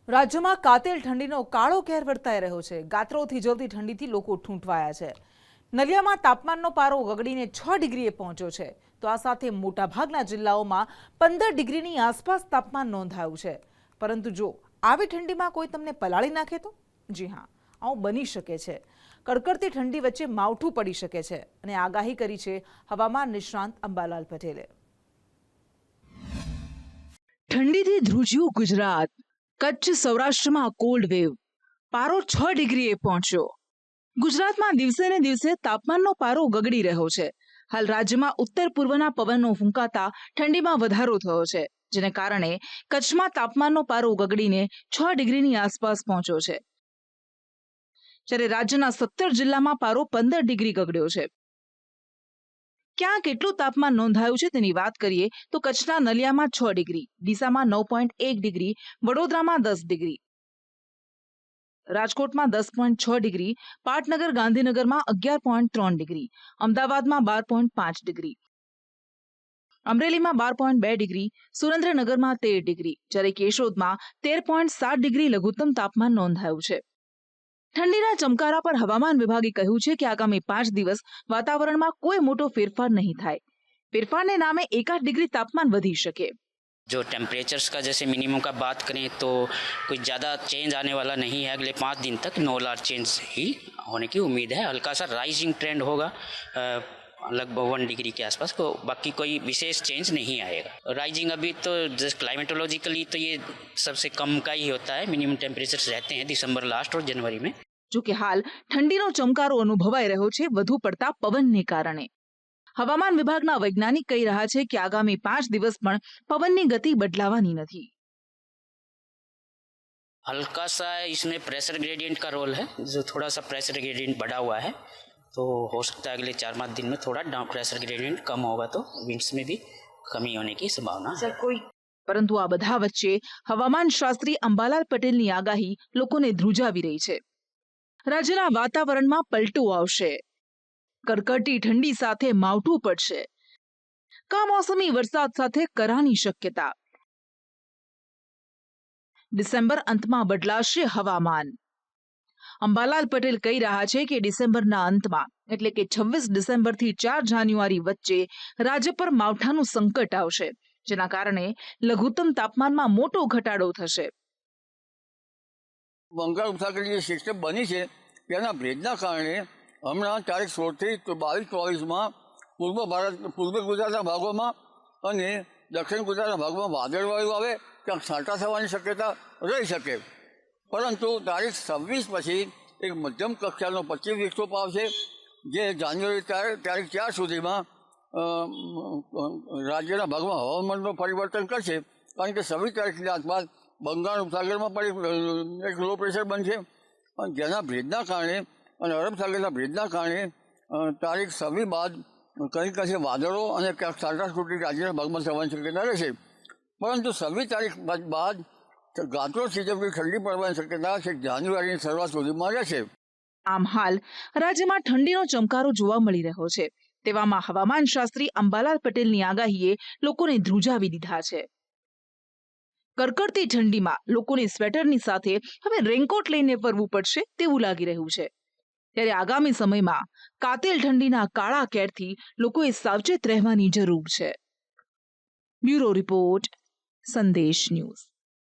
રાજ્યમાં કાતિલ ઠંડીનો કાળો કહેર વર્તાઈ રહ્યો છે। ગાત્રો થીજવતી ઠંડીથી લોકો ઠૂંઠવાયા છે। નલિયામાં તાપમાનનો પારો ગગડીને 6 ડિગ્રીએ પહોંચ્યો છે, તો આ સાથે મોટાભાગના જિલ્લાઓમાં 15 ડિગ્રીની આસપાસ તાપમાન નોંધાયું છે। પરંતુ જો આવી ઠંડીમાં કોઈ તમને પલાળી નાખે તો જી હા, આવું બની શકે છે। કડકડતી ઠંડી વચ્ચે માવઠું પડી શકે છે અને આગાહી કરી છે હવામાન નિષ્ણાંત અંબાલાલ પટેલે। ઠંડીથી ધ્રુજ્યું ગુજરાત। કચ્છ સૌરાષ્ટ્રમાં કોલ્ડ વેવ, પારો 6 ડિગ્રીએ પહોંચ્યો। ગુજરાતમાં દિવસે ને દિવસે તાપમાનનો પારો ગગડી રહ્યો છે। હાલ રાજ્યમાં ઉત્તર પૂર્વના પવનો ફૂંકાતા ઠંડીમાં વધારો થયો છે, જેને કારણે કચ્છમાં તાપમાનનો પારો ગગડીને 6 ડિગ્રીની આસપાસ પહોંચ્યો છે, જ્યારે રાજ્યના 17 જિલ્લામાં પારો 15 ડિગ્રી ગગડ્યો છે। ક્યાં કેટલું તાપમાન નોંધાયું છે તેની વાત કરીએ તો કચ્છના નલિયામાં 6 ડિગ્રી, ડીસામાં 9.1 ડિગ્રી, વડોદરામાં 10 ડિગ્રી, રાજકોટમાં 10.6 ડિગ્રી, પાટનગર ગાંધીનગરમાં 11.3 ડિગ્રી, અમદાવાદમાં 12.5 ડિગ્રી, અમરેલીમાં 12.2 ડિગ્રી, સુરેન્દ્રનગરમાં 13 ડિગ્રી, જ્યારે કેશોદમાં 13.7 ડિગ્રી લઘુત્તમ તાપમાન નોંધાયું છે। ઠંડીના ચમકારા પર હવામાન વિભાગે કહ્યું છે કે આગામી 5 દિવસ વાતાવરણમાં કોઈ મોટો ફેરફાર નહીં થાય। ફેરફારને નામે 1-8 डिग्री तापमान वधी શકે। जो टेम्परेचर्स का जैसे मिनिमम का बात करें तो कुछ ज़्यादा चेंज आने वाला नहीं है। अगले 5 दिन तक नो लार्ज चेंज ही होने की उम्मीद है। हल्का सा राइजिंग ट्रेंड होगा लगभग 1 डिग्री के आसपास को, बाकी कोई विशेष चेंज नहीं आएगा। राइजिंग अभी तो जस्ट क्लाइमेटोलॉजिकली तो ये सबसे कम का ही होता है। मिनिमम टेम्परेचर्स रहते हैं दिसंबर लास्ट और जनवरी में। જો કે હાલ ઠંડીનો ચમકારો અનુભવાઈ રહ્યો છે વધુ પડતા પવનને કારણે। હવામાન વિભાગના વૈજ્ઞાનિક કહી રહ્યા છે કે આગામી 5 દિવસ પણ પવનની ગતિ બદલાવાની નથી। हल्का सा इसमें प्रेशर ग्रेडियंट का रोल है। जो थोड़ा सा प्रेशर ग्रेडियंट बढ़ा हुआ है तो हो सकता है अगले 4-5 दिन में थोड़ा डाउन प्रेशर ग्रेडियंट कम होगा तो विंड्स में भी कमी होने की संभावना है। પરંતુ આ બધા વચ્ચે હવામાન શાસ્ત્રી અંબાલાલ પટેલની આગાહી લોકોને ધ્રુજાવી રહી છે। રાજ્યના વાતાવરણમાં પલટો આવશે, કડકડતી ઠંડી સાથે માવઠું પડશે, કમોસમી વરસાદ સાથે કરાની શક્યતા। ડિસેમ્બર અંતમાં બદલાશે હવામાન। અંબાલાલ પટેલ કહી રહ્યા છે કે ડિસેમ્બરના અંતમાં એટલે કે 26 ડિસેમ્બરથી 4 જાન્યુઆરી વચ્ચે રાજ્ય પર માવઠાનું સંકટ આવશે, જેના કારણે લઘુત્તમ તાપમાનમાં મોટો ઘટાડો થશે। બંગાળ ઉપસાગરની જે સિસ્ટમ બની છે તેના ભેજના કારણે હમણાં તારીખ 16થી 22-24માં પૂર્વ ગુજરાતના ભાગોમાં અને દક્ષિણ ગુજરાતના ભાગમાં વાદળવાયુ આવે, ક્યાંક છાંટા થવાની શક્યતા રહી શકે। પરંતુ તારીખ 26 પછી એક મધ્યમ કક્ષાનો 25 વિક્ષોપ આવશે, જે જાન્યુઆરી તારીખ 4 સુધીમાં રાજ્યના ભાગમાં હવામાનનું પરિવર્તન કરશે। કારણ કે 26 તારીખની આસપાસ બંગાળ ઉપસાગરમાં પણ એક લો પ્રેશર બનશે, અને જેના ભેજના કારણે અને અરબ સાગરના ભેજના કારણે તારીખ 26 બાદ કંઈ કશે વાદળો અને ક્યાંક છાંટાછૂટી રાજ્યના ભાગમાં થવાની શક્યતા રહેશે। પરંતુ 26 તારીખ બાદ ગાત્રો થીજવતી ઠંડી પડવાની શક્યતા છે જાન્યુઆરીની શરૂઆત સુધીમાં રહેશે। આમ હાલ રાજ્યમાં ઠંડીનો ચમકારો જોવા મળી રહ્યો છે, તેવામાં હવામાન શાસ્ત્રી અંબાલાલ પટેલની આગાહીએ લોકોને ધ્રુજાવી દીધા છે। કડકડતી ઠંડીમાં લોકોને સ્વેટરની સાથે હવે રેનકોટ લઈને ફરવું પડશે તેવું લાગી રહ્યું છે, ત્યારે આગામી સમયમાં કાતિલ ઠંડીના કાળા કેરથી લોકોએ સાવચેત રહેવાની જરૂર છે। બ્યુરો રિપોર્ટ, સંદેશ ન્યૂઝ।